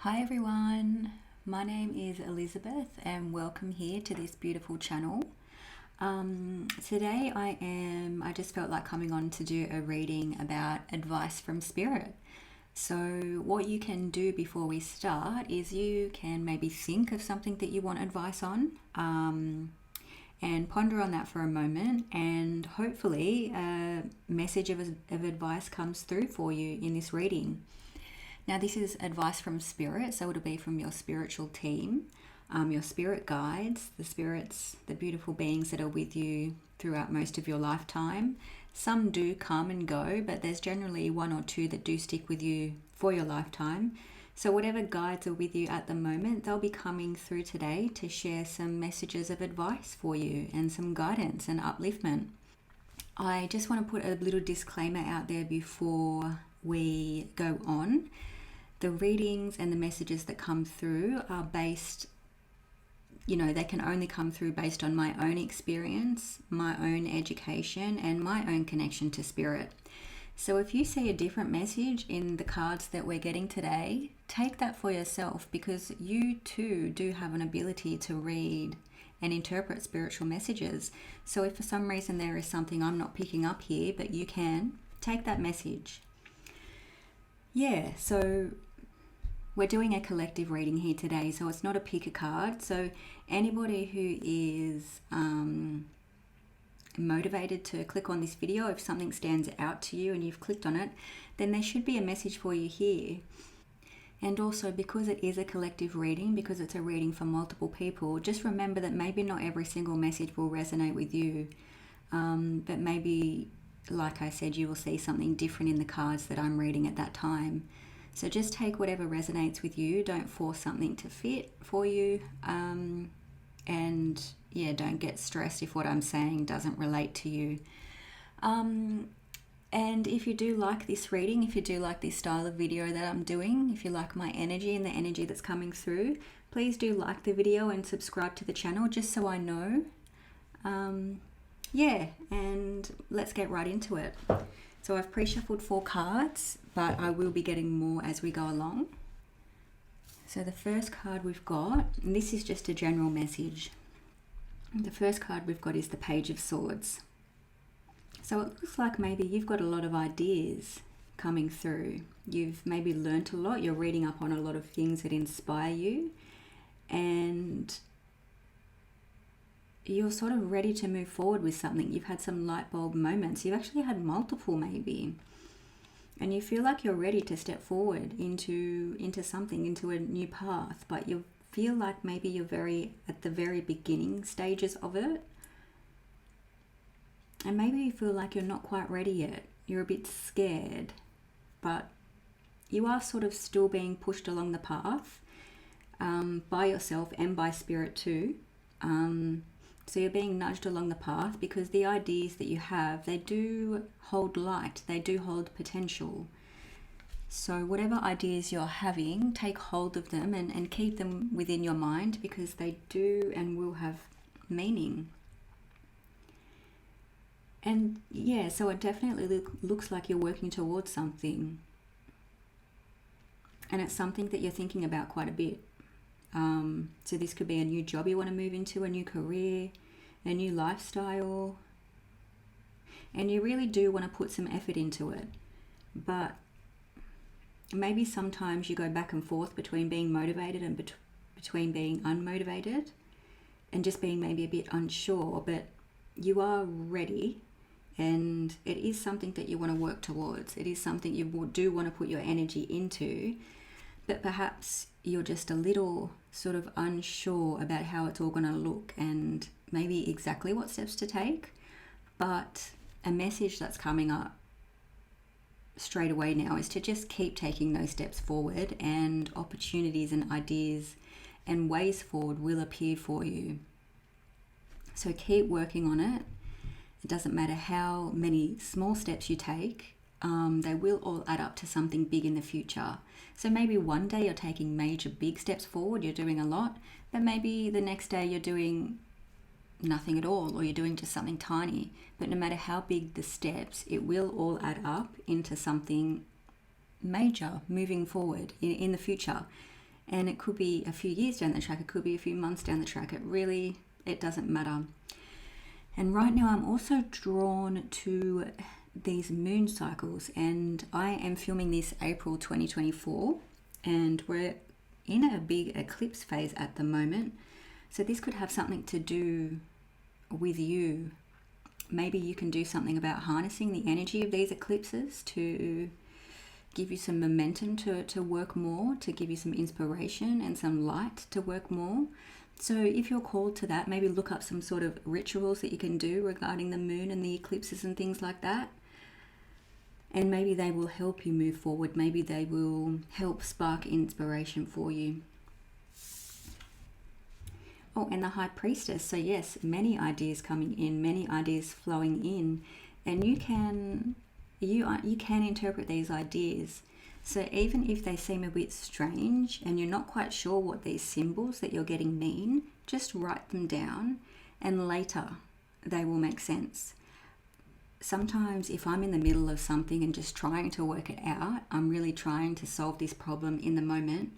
Hi everyone, my name is Elizabeth and welcome here to this beautiful channel. Today I just felt like coming on to do a reading about advice from Spirit. So what you can do before we start is you can maybe think of something that you want advice on and ponder on that for a moment, and hopefully a message of advice comes through for you in this reading. Now, this is advice from Spirit, so it'll be from your spiritual team, your spirit guides, the spirits, the beautiful beings that are with you throughout most of your lifetime. Some do come and go, but there's generally one or two that do stick with you for your lifetime. So whatever guides are with you at the moment, they'll be coming through today to share some messages of advice for you and some guidance and upliftment. I just want to put a little disclaimer out there before we go on. The readings and the messages that come through are based, they can only come through based on my own experience, my own education, and my own connection to Spirit. So if you see a different message in the cards that we're getting today, take that for yourself, because you too do have an ability to read and interpret spiritual messages. So if for some reason there is something I'm not picking up here, but you can, take that message. So we're doing a collective reading here today, so it's not a pick a card. So anybody who is motivated to click on this video, if something stands out to you and you've clicked on it, then there should be a message for you here. And also, because it is a collective reading, because it's a reading for multiple people, just remember that maybe not every single message will resonate with you, but maybe, like I said, you will see something different in the cards that I'm reading at that time. So just take whatever resonates with you. Don't force something to fit for you. Don't get stressed if what I'm saying doesn't relate to you. And if you do like this reading, if you do like this style of video that I'm doing, if you like my energy and the energy that's coming through, please do like the video and subscribe to the channel just so I know. And let's get right into it. So I've pre-shuffled 4 cards, but I will be getting more as we go along. So the first card we've got, and this is just a general message. The first card we've got is the Page of Swords. So it looks like maybe you've got a lot of ideas coming through. You've maybe learnt a lot. You're reading up on a lot of things that inspire you, and you're sort of ready to move forward with something. You've had some light bulb moments. You've actually had multiple maybe. And you feel like you're ready to step forward into something, into a new path. But you feel like maybe you're at the very beginning stages of it. And maybe you feel like you're not quite ready yet. You're a bit scared. But you are sort of still being pushed along the path by yourself and by Spirit too. So you're being nudged along the path because the ideas that you have, they do hold light, they do hold potential. So whatever ideas you're having, take hold of them and keep them within your mind, because they do and will have meaning. And so it definitely looks like you're working towards something. And it's something that you're thinking about quite a bit. So this could be a new job you want to move into, a new career, a new lifestyle, and you really do want to put some effort into it. But maybe sometimes you go back and forth between being motivated and between being unmotivated, and just being maybe a bit unsure. But you are ready, and it is something that you want to work towards. It is something you do want to put your energy into, but perhaps you're just a little sort of unsure about how it's all going to look and maybe exactly what steps to take. But a message that's coming up straight away now is to just keep taking those steps forward, and opportunities and ideas and ways forward will appear for you. So keep working on it. It doesn't matter how many small steps you take. They will all add up to something big in the future. So maybe one day you're taking major big steps forward, you're doing a lot, but maybe the next day you're doing nothing at all, or you're doing just something tiny. But no matter how big the steps, it will all add up into something major moving forward in the future. And it could be a few years down the track, it could be a few months down the track. It doesn't matter. And right now I'm also drawn to these moon cycles, and I am filming this April 2024, and we're in a big eclipse phase at the moment. So this could have something to do with you. Maybe you can do something about harnessing the energy of these eclipses to give you some momentum to work more, to give you some inspiration and some light to work more. So if you're called to that, maybe look up some sort of rituals that you can do regarding the moon and the eclipses and things like that. And maybe they will help you move forward. Maybe they will help spark inspiration for you. Oh, and the High Priestess. So yes, many ideas coming in, many ideas flowing in. And you can interpret these ideas. So even if they seem a bit strange and you're not quite sure what these symbols that you're getting mean, just write them down and later they will make sense. Sometimes if I'm in the middle of something and just trying to work it out, I'm really trying to solve this problem in the moment,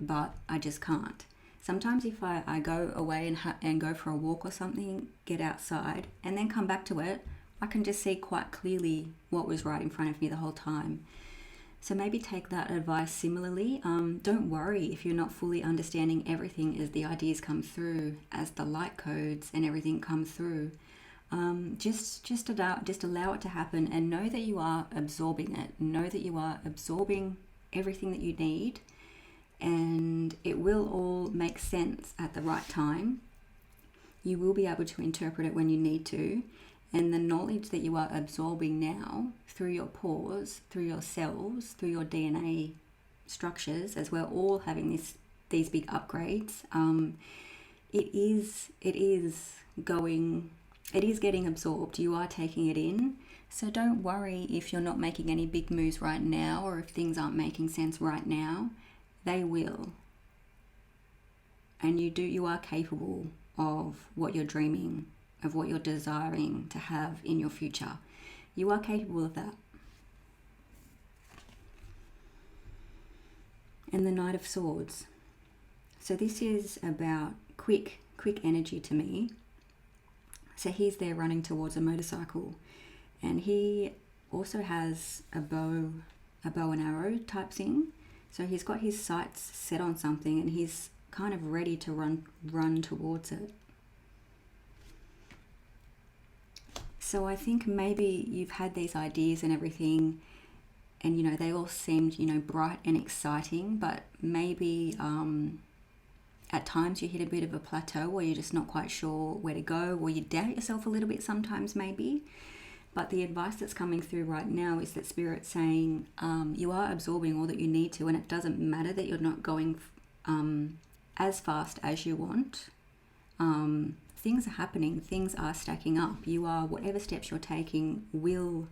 but I just can't. Sometimes if I go away and go for a walk or something, get outside and then come back to it, I can just see quite clearly what was right in front of me the whole time. So maybe take that advice similarly. Don't worry if you're not fully understanding everything as the ideas come through, as the light codes and everything come through. Just allow it to happen and know that you are absorbing it. Know that you are absorbing everything that you need, and it will all make sense at the right time. You will be able to interpret it when you need to. And the knowledge that you are absorbing now through your pores, through your cells, through your DNA structures, as we're all having these big upgrades, it is getting absorbed. You are taking it in. So don't worry if you're not making any big moves right now, or if things aren't making sense right now. They will. And you are capable of what you're dreaming, of what you're desiring to have in your future. You are capable of that. And the Knight of Swords. So this is about quick energy to me. So he's there running towards a motorcycle, and he also has a bow and arrow type thing. So he's got his sights set on something and he's kind of ready to run towards it. So I think maybe you've had these ideas and everything, and they all seemed bright and exciting, but maybe at times you hit a bit of a plateau where you're just not quite sure where to go, or you doubt yourself a little bit sometimes maybe. But the advice that's coming through right now is that Spirit's saying you are absorbing all that you need to, and it doesn't matter that you're not going as fast as you want. Things are happening, things are stacking up. Whatever steps you're taking will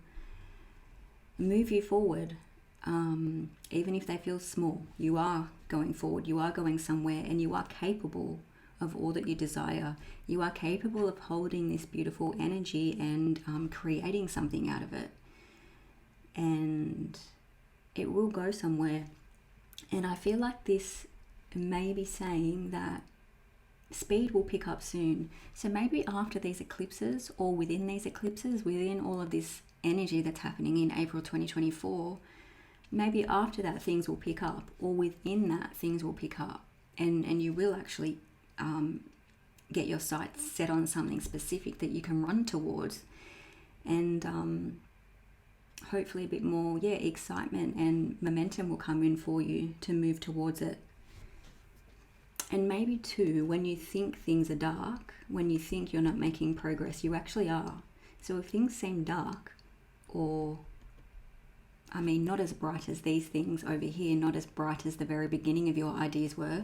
move you forward. Even if they feel small, you are going forward, you are going somewhere, and you are capable of all that you desire. You are capable of holding this beautiful energy and creating something out of it. And it will go somewhere. And I feel like this may be saying that speed will pick up soon. So maybe after these eclipses, or within these eclipses, within all of this energy that's happening in April 2024, maybe after that things will pick up, or within that things will pick up, and you will actually get your sights set on something specific that you can run towards, and hopefully a bit more excitement and momentum will come in for you to move towards it. And maybe too, when you think things are dark, when you think you're not making progress, you actually are. So if things seem dark, or not as bright as these things over here, not as bright as the very beginning of your ideas were,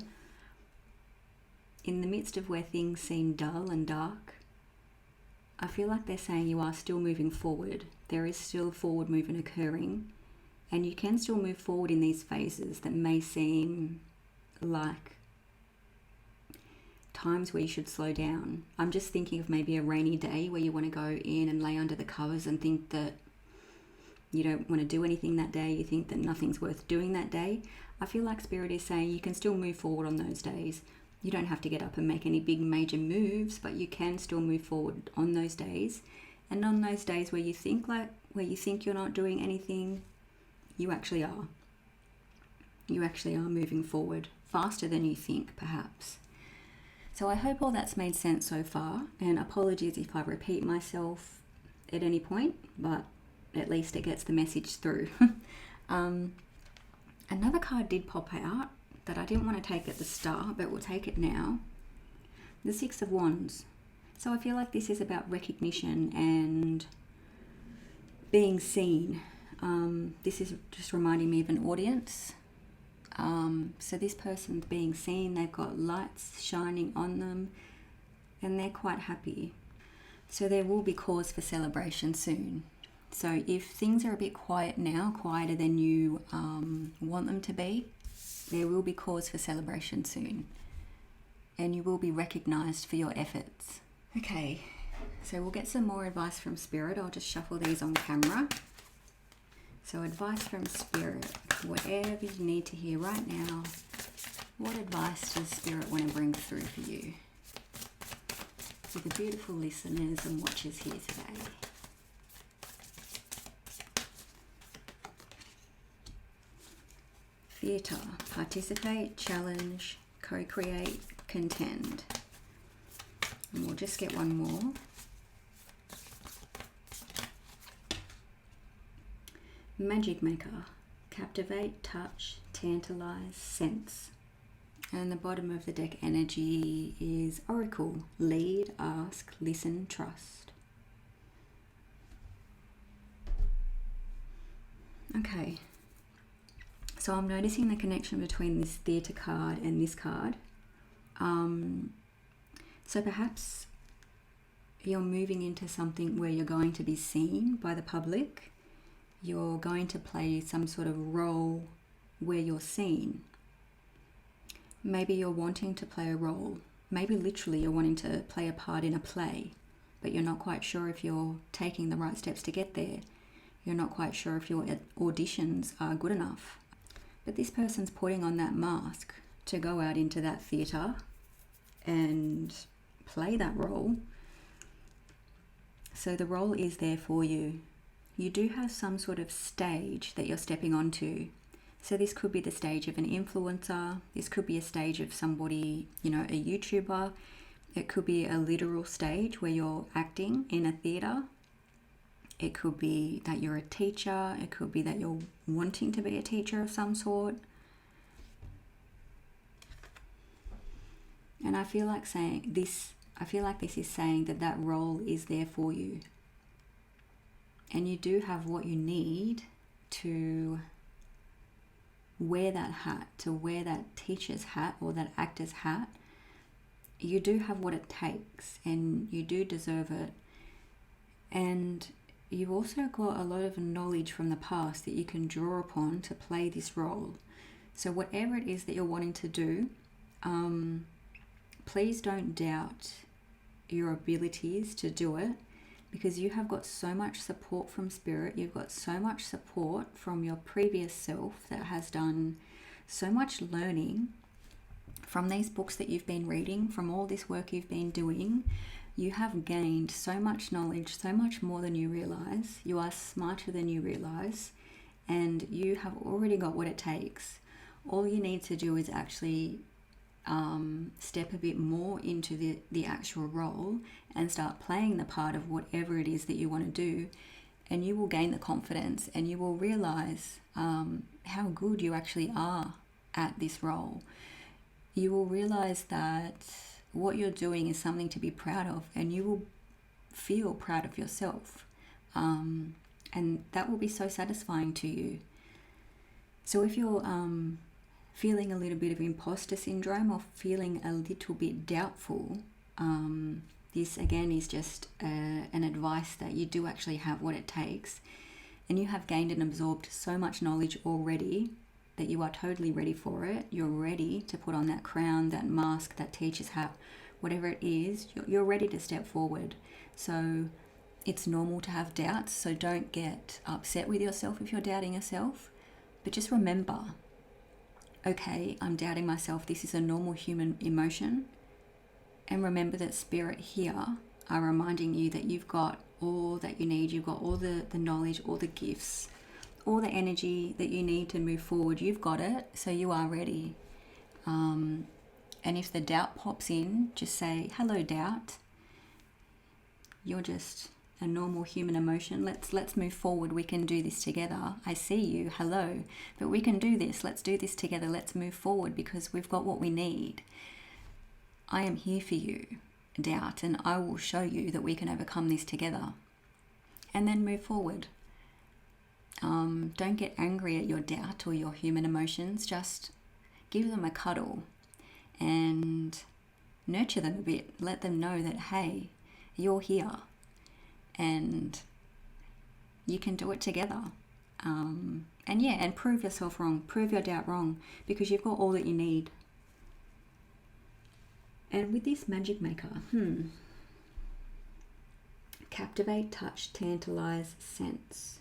in the midst of where things seem dull and dark, I feel like they're saying you are still moving forward. There is still forward movement occurring, and you can still move forward in these phases that may seem like times where you should slow down. I'm just thinking of maybe a rainy day where you want to go in and lay under the covers and think that you don't want to do anything that day, you think that nothing's worth doing that day. I feel like Spirit is saying you can still move forward on those days. You don't have to get up and make any big major moves, but you can still move forward on those days. And on those days where you think you're not doing anything, you actually are. You actually are moving forward faster than you think, perhaps. So I hope all that's made sense so far, and apologies if I repeat myself at any point, but at least it gets the message through. Another card did pop out that I didn't want to take at the start, but we'll take it now. The Six of Wands. So I feel like this is about recognition and being seen. This is just reminding me of an audience. So this person's being seen, they've got lights shining on them, and they're quite happy. So there will be cause for celebration soon. So if things are a bit quiet now, quieter than you want them to be, there will be cause for celebration soon. And you will be recognized for your efforts. Okay, so we'll get some more advice from Spirit. I'll just shuffle these on camera. So advice from Spirit, whatever you need to hear right now. What advice does Spirit want to bring through for you? For the beautiful listeners and watchers here today. Theatre, participate, challenge, co-create, contend. And we'll just get one more. Magic maker, captivate, touch, tantalize, sense. And the bottom of the deck energy is oracle, lead, ask, listen, trust. Okay, so I'm noticing the connection between this theatre card and this card. So perhaps you're moving into something where you're going to be seen by the public. You're going to play some sort of role where you're seen. Maybe you're wanting to play a role. Maybe literally you're wanting to play a part in a play, but you're not quite sure if you're taking the right steps to get there. You're not quite sure if your auditions are good enough. But this person's putting on that mask to go out into that theatre and play that role. So the role is there for you. You do have some sort of stage that you're stepping onto. So this could be the stage of an influencer. This could be a stage of somebody, a YouTuber. It could be a literal stage where you're acting in a theatre. It could be that you're a teacher. It could be that you're wanting to be a teacher of some sort. And I feel like this is saying that role is there for you. And you do have what you need to wear that hat, to wear that teacher's hat or that actor's hat. You do have what it takes and you do deserve it. And you've also got a lot of knowledge from the past that you can draw upon to play this role. So whatever it is that you're wanting to do, please don't doubt your abilities to do it, because you have got so much support from Spirit. You've got so much support from your previous self that has done so much learning from these books that you've been reading, from all this work you've been doing. You have gained so much knowledge, so much more than you realize. You are smarter than you realize, and you have already got what it takes. All you need to do is actually step a bit more into the actual role and start playing the part of whatever it is that you want to do, and you will gain the confidence and you will realize how good you actually are at this role. You will realize that what you're doing is something to be proud of, and you will feel proud of yourself, and that will be so satisfying to you. So if you're feeling a little bit of imposter syndrome or feeling a little bit doubtful, this again is just an advice that you do actually have what it takes, and you have gained and absorbed so much knowledge already that you are totally ready for it. You're ready to put on that crown, that mask, that teacher's hat, whatever it is. You're ready to step forward. So it's normal to have doubts, so don't get upset with yourself if you're doubting yourself, but just remember okay, I'm doubting myself. This is a normal human emotion. And remember that Spirit here are reminding you that you've got all that you need. You've got all the knowledge, all the gifts, all the energy that you need to move forward. You've got it, so you are ready. And if the doubt pops in, just say, hello, doubt. You're just a normal human emotion. Let's move forward. We can do this together. I see you. Hello. But we can do this. Let's do this together. Let's move forward because we've got what we need. I am here for you, doubt, and I will show you that we can overcome this together. And then move forward. Don't get angry at your doubt or your human emotions. Just give them a cuddle and nurture them a bit. Let them know that, hey, you're here and you can do it together. And prove yourself wrong. Prove your doubt wrong because you've got all that you need. And with this magic maker, captivate, touch, tantalize, sense.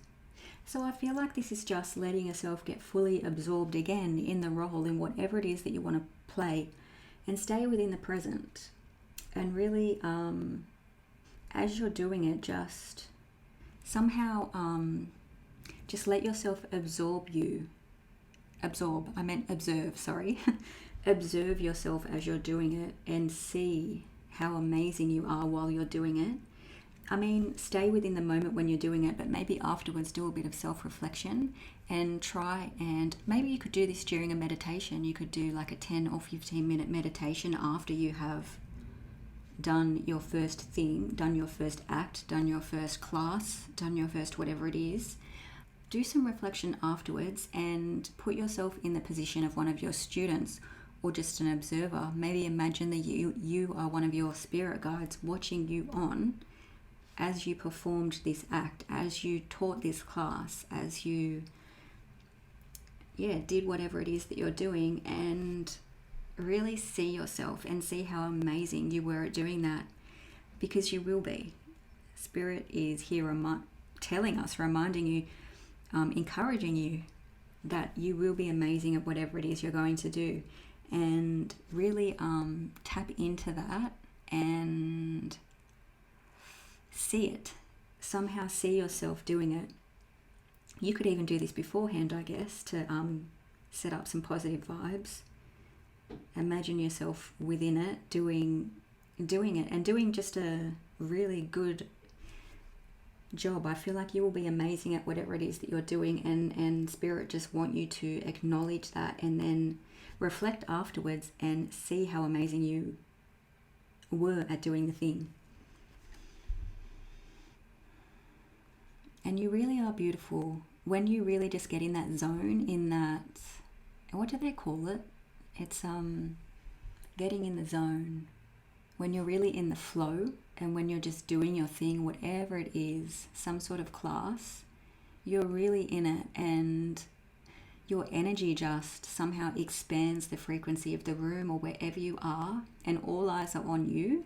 So I feel like this is just letting yourself get fully absorbed again in the role, in whatever it is that you want to play, and stay within the present. And really, as you're doing it, just somehow just let yourself observe, sorry. Observe yourself as you're doing it and see how amazing you are while you're doing it. I mean, stay within the moment when you're doing it, but maybe afterwards do a bit of self-reflection and try, and maybe you could do this during a meditation. You could do like a 10 or 15 minute meditation after you have done your first thing, done your first act, done your first class, done your first whatever it is. Do some reflection afterwards and put yourself in the position of one of your students or just an observer. Maybe imagine that you are one of your spirit guides watching you on as you performed this act, as you taught this class, as you did whatever it is that you're doing, and really see yourself and see how amazing you were at doing that, because you will be. Spirit is here reminding you, encouraging you that you will be amazing at whatever it is you're going to do. And really tap into that and see it. Somehow see yourself doing it. You could even do this beforehand, I guess, to set up some positive vibes. Imagine yourself within it, doing it, and doing just a really good job. I feel like you will be amazing at whatever it is that you're doing, and Spirit just want you to acknowledge that and then reflect afterwards and see how amazing you were at doing the thing. And you really are beautiful when you really just get in that zone, in that, what do they call it? It's getting in the zone. When you're really in the flow and when you're just doing your thing, whatever it is, some sort of class, you're really in it, and your energy just somehow expands the frequency of the room or wherever you are, and all eyes are on you,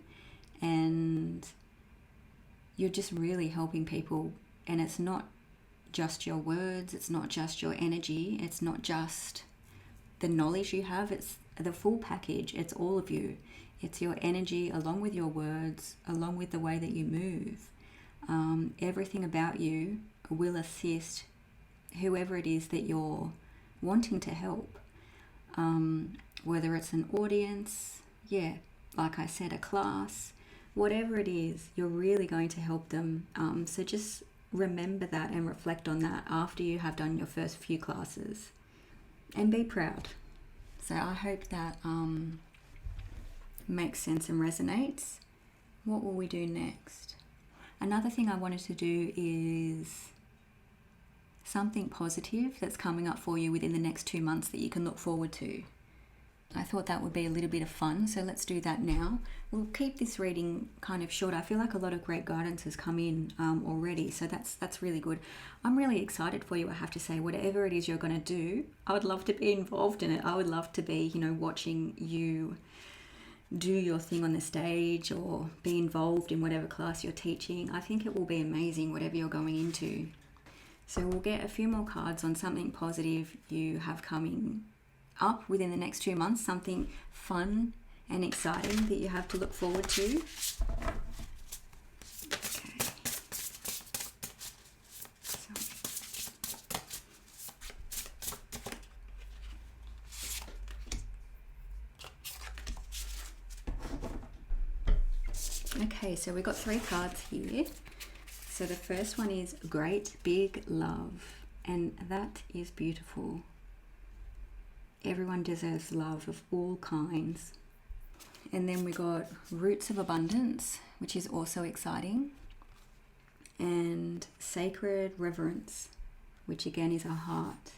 and you're just really helping people. And it's not just your words, it's not just your energy, it's not just the knowledge you have, it's the full package. It's all of you. It's your energy along with your words, along with the way that you move. Everything about you will assist whoever it is that you're wanting to help, whether it's an audience, like I said, a class, whatever it is, you're really going to help them. So just remember that and reflect on that after you have done your first few classes, and be proud. So I hope that makes sense and resonates. What will we do next? Another thing I wanted to do is something positive that's coming up for you within the next 2 months that you can look forward to. I thought that would be a little bit of fun, so let's do that now. We'll keep this reading kind of short. I feel like a lot of great guidance has come in already, so that's really good. I'm really excited for you, I have to say. Whatever it is you're going to do, I would love to be involved in it. I would love to be, watching you do your thing on the stage or be involved in whatever class you're teaching. I think it will be amazing, whatever you're going into. So we'll get a few more cards on something positive you have coming up within the next 2 months, something fun and exciting that you have to look forward to. Okay, so we've got 3 cards here. So the first one is Great Big Love, and that is beautiful. Everyone deserves love of all kinds. And then we got Roots of Abundance, which is also exciting, and Sacred Reverence, which again is a heart.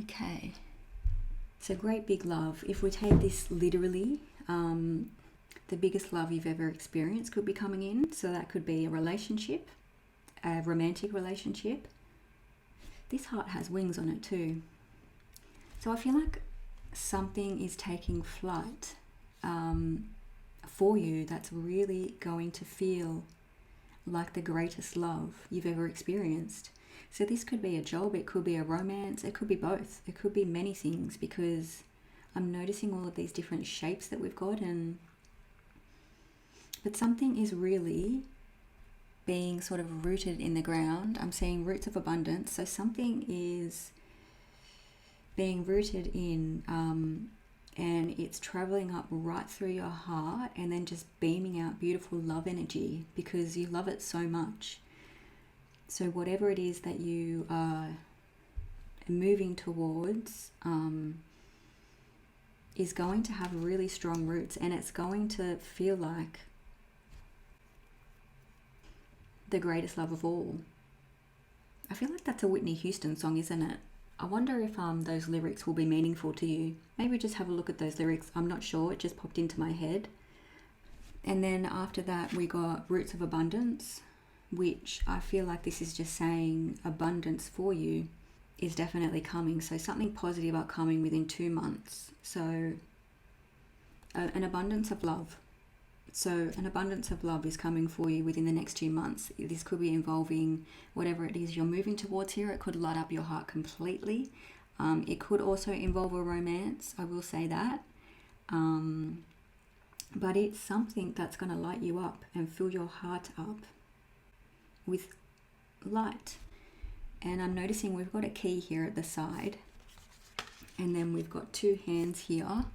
Okay. So great big love, if we take this literally, the biggest love you've ever experienced could be coming in. So that could be a relationship, a romantic relationship. This heart has wings on it too. So I feel like something is taking flight for you that's really going to feel like the greatest love you've ever experienced. So this could be a job, it could be a romance, it could be both. It could be many things, because I'm noticing all of these different shapes that we've got, but something is really being sort of rooted in the ground. I'm seeing roots of abundance. So something is being rooted in, and it's traveling up right through your heart and then just beaming out beautiful love energy because you love it so much. So whatever it is that you are moving towards is going to have really strong roots, and it's going to feel like the greatest love of all. I feel like that's a Whitney Houston song, isn't it? I wonder if those lyrics will be meaningful to you. Maybe just have a look at those lyrics. I'm not sure, it just popped into my head. And then after that we got Roots of Abundance, which I feel like this is just saying abundance for you is definitely coming. So something positive are coming within 2 months. So an abundance of love. So an abundance of love is coming for you within the next 2 months. This could be involving whatever it is you're moving towards here. It could light up your heart completely. It could also involve a romance, I will say that. But it's something that's going to light you up and fill your heart up with light. And I'm noticing we've got a key here at the side, and then we've got 2 hands here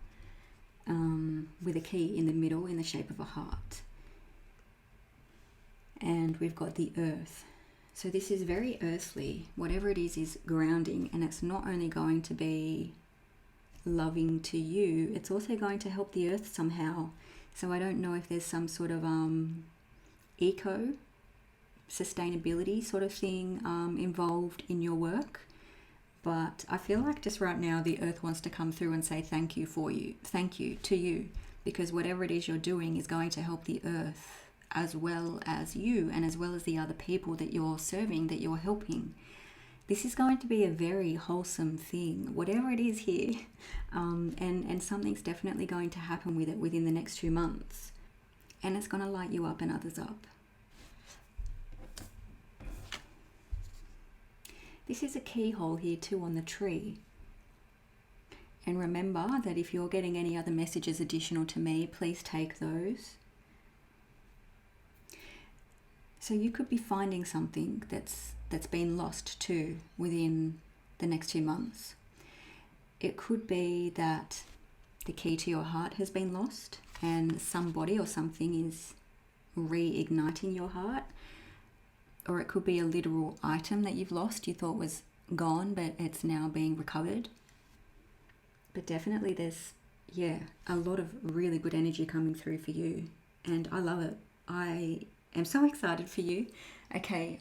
with a key in the middle in the shape of a heart, and we've got the earth. So this is very earthly. Whatever it is grounding, and it's not only going to be loving to you, it's also going to help the earth somehow. So I don't know if there's some sort of eco sustainability sort of thing involved in your work, but I feel like just right now the earth wants to come through and say thank you to you, because whatever it is you're doing is going to help the earth as well as you, and as well as the other people that you're serving, that you're helping. This is going to be a very wholesome thing, whatever it is here, and something's definitely going to happen with it within the next 2 months, and it's going to light you up and others up. This is a keyhole here too on the tree. And remember that if you're getting any other messages additional to me, please take those. So you could be finding something that's been lost too within the next 2 months. It could be that the key to your heart has been lost and somebody or something is reigniting your heart. Or it could be a literal item that you've lost, you thought was gone, but it's now being recovered. But definitely there's, a lot of really good energy coming through for you. And I love it. I am so excited for you. Okay,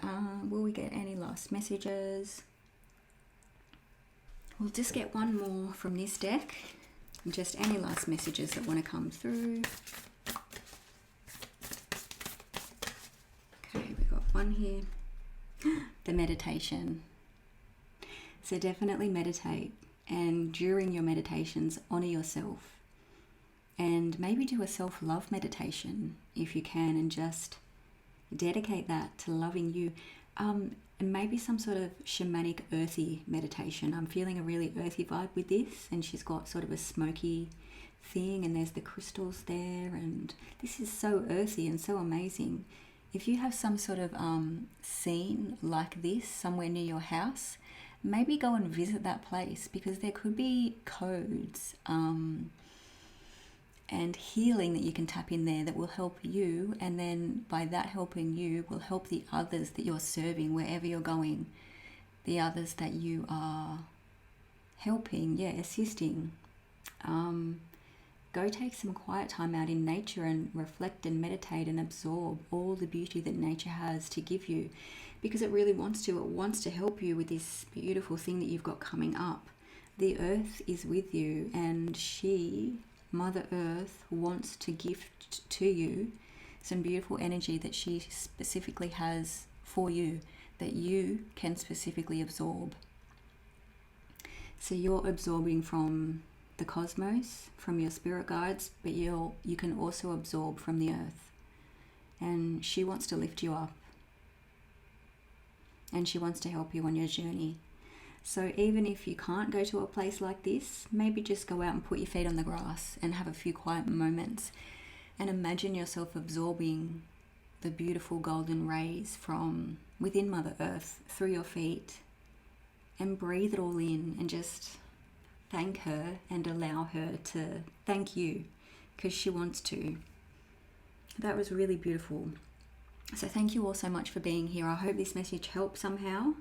will we get any last messages? We'll just get one more from this deck. Just any last messages that want to come through. One here, the meditation. So definitely meditate, and during your meditations honor yourself, and maybe do a self-love meditation if you can, and just dedicate that to loving you. And maybe some sort of shamanic earthy meditation. I'm feeling a really earthy vibe with this, and she's got sort of a smoky thing, and there's the crystals there, and this is so earthy and so amazing. If you have some sort of scene like this somewhere near your house, maybe go and visit that place, because there could be codes and healing that you can tap in there that will help you, and then by that helping you will help the others that you're serving wherever you're going, the others that you are helping, assisting. Go take some quiet time out in nature and reflect and meditate and absorb all the beauty that nature has to give you, because it really wants to. It wants to help you with this beautiful thing that you've got coming up. The earth is with you, and she, Mother Earth, wants to gift to you some beautiful energy that she specifically has for you, that you can specifically absorb. So you're absorbing from the cosmos, from your spirit guides, but you can also absorb from the earth. And she wants to lift you up, and she wants to help you on your journey. So even if you can't go to a place like this, maybe just go out and put your feet on the grass and have a few quiet moments, and imagine yourself absorbing the beautiful golden rays from within Mother Earth through your feet, and breathe it all in, and just thank her and allow her to thank you, because she wants to. That was really beautiful. So thank you all so much for being here. I hope this message helped somehow.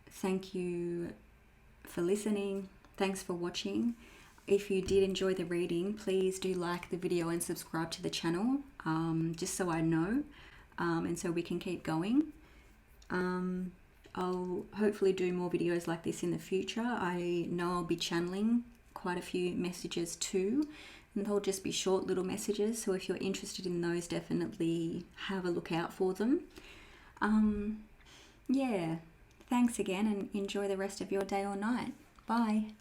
Thank you for listening. Thanks for watching. If you did enjoy the reading, please do like the video and subscribe to the channel, just so I know, and so we can keep going. I'll hopefully do more videos like this in the future. I know I'll be channeling quite a few messages too, and they'll just be short little messages. So if you're interested in those, definitely have a look out for them. Thanks again, and enjoy the rest of your day or night. Bye.